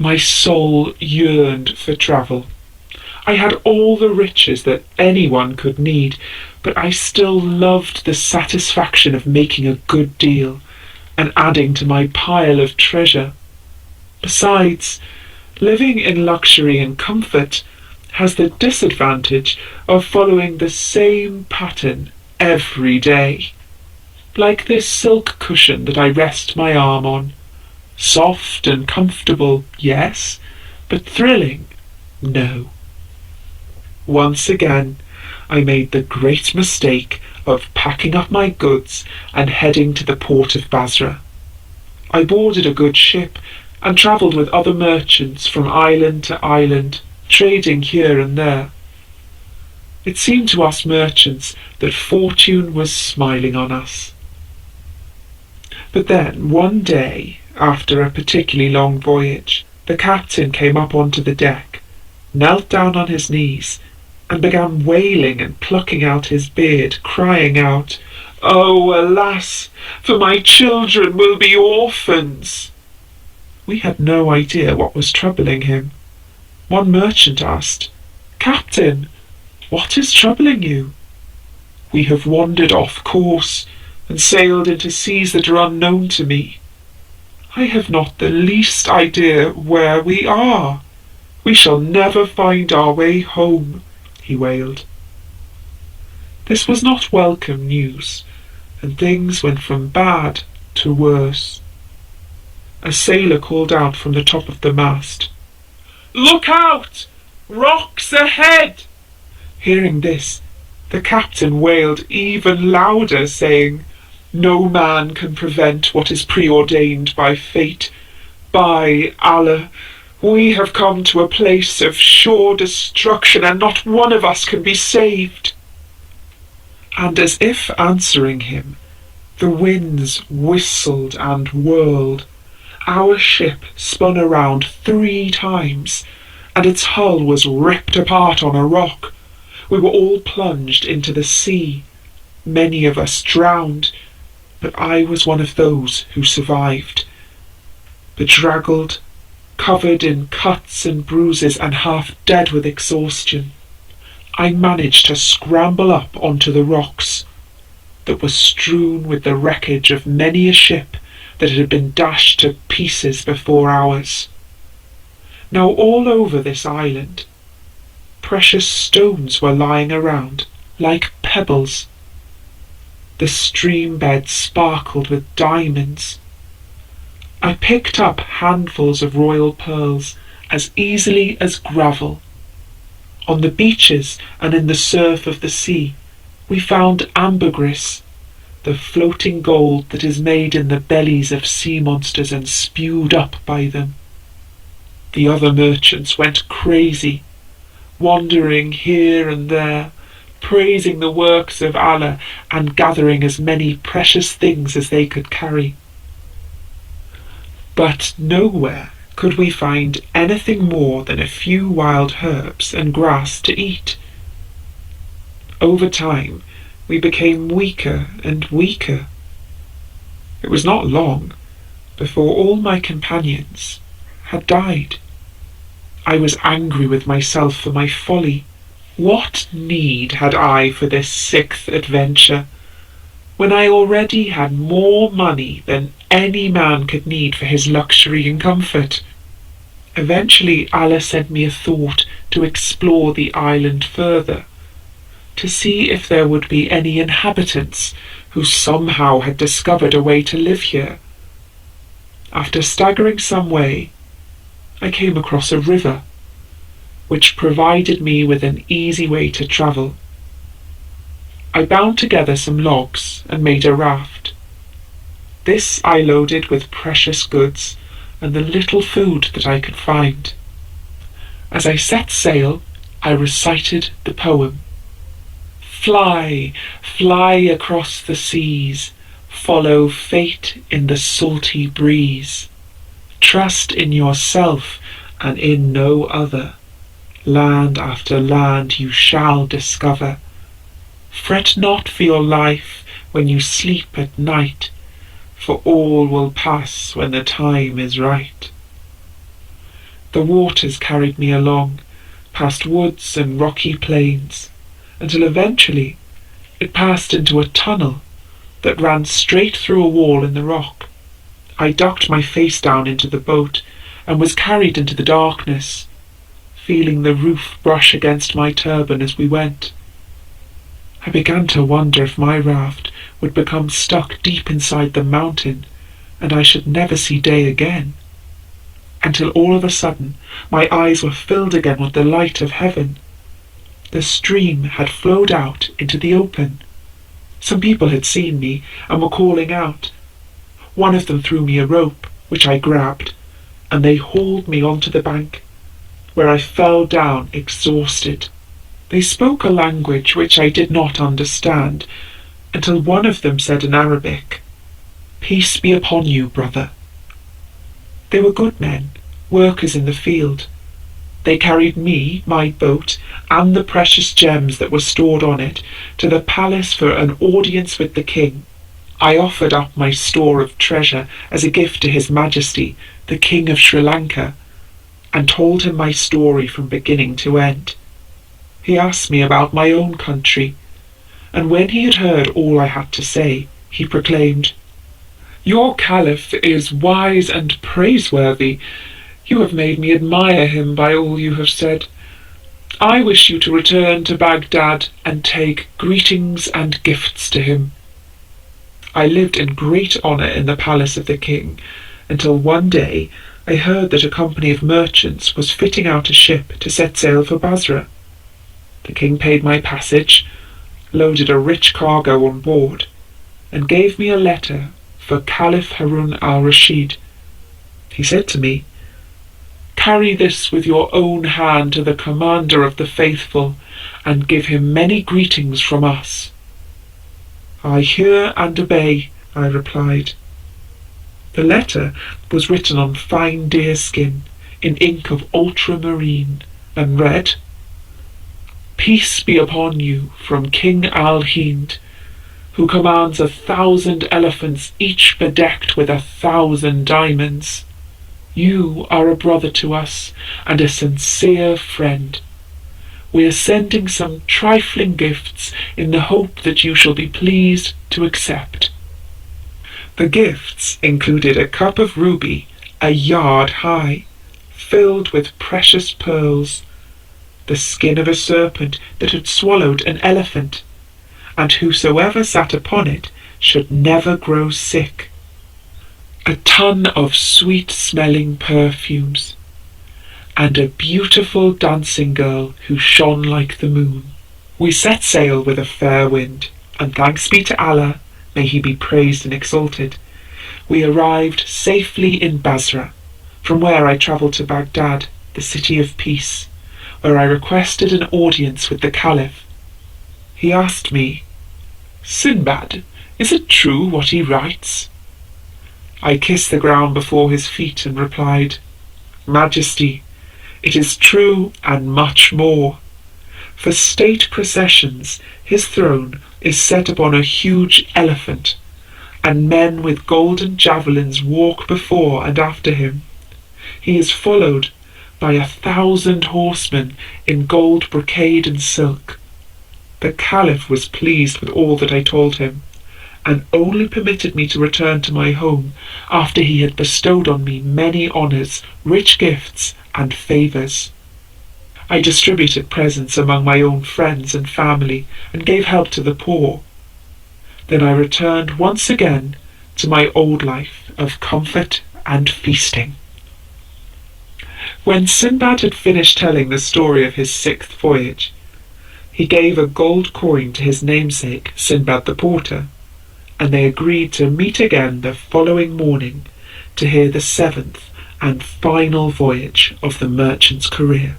My soul yearned for travel. I had all the riches that anyone could need, but I still loved the satisfaction of making a good deal and adding to my pile of treasure. Besides, living in luxury and comfort has the disadvantage of following the same pattern every day. Like this silk cushion that I rest my arm on. Soft and comfortable, yes, but thrilling, no. Once again, I made the great mistake of packing up my goods and heading to the port of Basra. I boarded a good ship and travelled with other merchants from island to island, trading here and there. It seemed to us merchants that fortune was smiling on us. But then, one day, after a particularly long voyage, the captain came up onto the deck, knelt down on his knees, and began wailing and plucking out his beard, crying out, "Oh, alas, for my children will be orphans!" We had no idea what was troubling him. One merchant asked, "Captain, what is troubling you?" "We have wandered off course and sailed into seas that are unknown to me. I have not the least idea where we are. We shall never find our way home," he wailed. This was not welcome news, and things went from bad to worse. A sailor called out from the top of the mast, "Look out! Rocks ahead!" Hearing this, the captain wailed even louder, saying, "No man can prevent what is preordained by fate. By Allah, we have come to a place of sure destruction, and not one of us can be saved." And as if answering him, the winds whistled and whirled. Our ship spun around 3 times, and its hull was ripped apart on a rock. We were all plunged into the sea. Many of us drowned, but I was one of those who survived. Bedraggled, covered in cuts and bruises, and half dead with exhaustion, I managed to scramble up onto the rocks that were strewn with the wreckage of many a ship that had been dashed to pieces before ours. Now all over this island, precious stones were lying around like pebbles. The stream bed sparkled with diamonds. I picked up handfuls of royal pearls as easily as gravel. On the beaches and in the surf of the sea, we found ambergris, the floating gold that is made in the bellies of sea monsters and spewed up by them. The other merchants went crazy, wandering here and there, praising the works of Allah and gathering as many precious things as they could carry. But nowhere could we find anything more than a few wild herbs and grass to eat. Over time, we became weaker and weaker. It was not long before all my companions had died. I was angry with myself for my folly. What need had I for this 6th adventure, when I already had more money than any man could need for his luxury and comfort? Eventually Allah sent me a thought to explore the island further, to see if there would be any inhabitants who somehow had discovered a way to live here. After staggering some way, I came across a river, which provided me with an easy way to travel. I bound together some logs and made a raft. This I loaded with precious goods and the little food that I could find. As I set sail, I recited the poem. Fly, fly across the seas, follow fate in the salty breeze. Trust in yourself and in no other. Land after land you shall discover. Fret not for your life when you sleep at night, for all will pass when the time is right. The waters carried me along, past woods and rocky plains, until eventually it passed into a tunnel that ran straight through a wall in the rock. I ducked my face down into the boat and was carried into the darkness, feeling the roof brush against my turban as we went. I began to wonder if my raft would become stuck deep inside the mountain and I should never see day again, until all of a sudden my eyes were filled again with the light of heaven. The stream had flowed out into the open. Some people had seen me and were calling out. One of them threw me a rope, which I grabbed, and they hauled me onto the bank, where I fell down exhausted. They spoke a language which I did not understand, until one of them said in Arabic, "Peace be upon you, brother." They were good men, workers in the field. They carried me, my boat, and the precious gems that were stored on it to the palace for an audience with the king. I offered up my store of treasure as a gift to His Majesty, the King of Sri Lanka, and told him my story from beginning to end. He asked me about my own country, and when he had heard all I had to say, he proclaimed, "Your Caliph is wise and praiseworthy. You have made me admire him by all you have said. I wish you to return to Baghdad and take greetings and gifts to him." I lived in great honour in the palace of the king, until one day I heard that a company of merchants was fitting out a ship to set sail for Basra. The king paid my passage, loaded a rich cargo on board, and gave me a letter for Caliph Harun al-Rashid. He said to me, "Carry this with your own hand to the commander of the faithful, and give him many greetings from us." "I hear and obey," I replied. The letter was written on fine deerskin in ink of ultramarine, and read, "Peace be upon you from King al-Hind, who commands 1,000 elephants, each bedecked with 1,000 diamonds. You are a brother to us and a sincere friend. We are sending some trifling gifts in the hope that you shall be pleased to accept." The gifts included a cup of ruby 1 yard high, filled with precious pearls, the skin of a serpent that had swallowed an elephant, and whosoever sat upon it should never grow sick, a ton of sweet-smelling perfumes, and a beautiful dancing girl who shone like the moon. We set sail with a fair wind, and thanks be to Allah, may he be praised and exalted, we arrived safely in Basra, from where I travelled to Baghdad, the city of peace, where I requested an audience with the Caliph. He asked me, "Sinbad, is it true what he writes?" I kissed the ground before his feet and replied, "Majesty, it is true and much more. For state processions, his throne is set upon a huge elephant, and men with golden javelins walk before and after him. He is followed by 1,000 horsemen in gold brocade and silk." The Caliph was pleased with all that I told him, and only permitted me to return to my home after he had bestowed on me many honours, rich gifts, and favours. I distributed presents among my own friends and family, and gave help to the poor. Then I returned once again to my old life of comfort and feasting. When Sinbad had finished telling the story of his 6th voyage, he gave a gold coin to his namesake, Sinbad the porter, and they agreed to meet again the following morning to hear the 7th and final voyage of the merchant's career.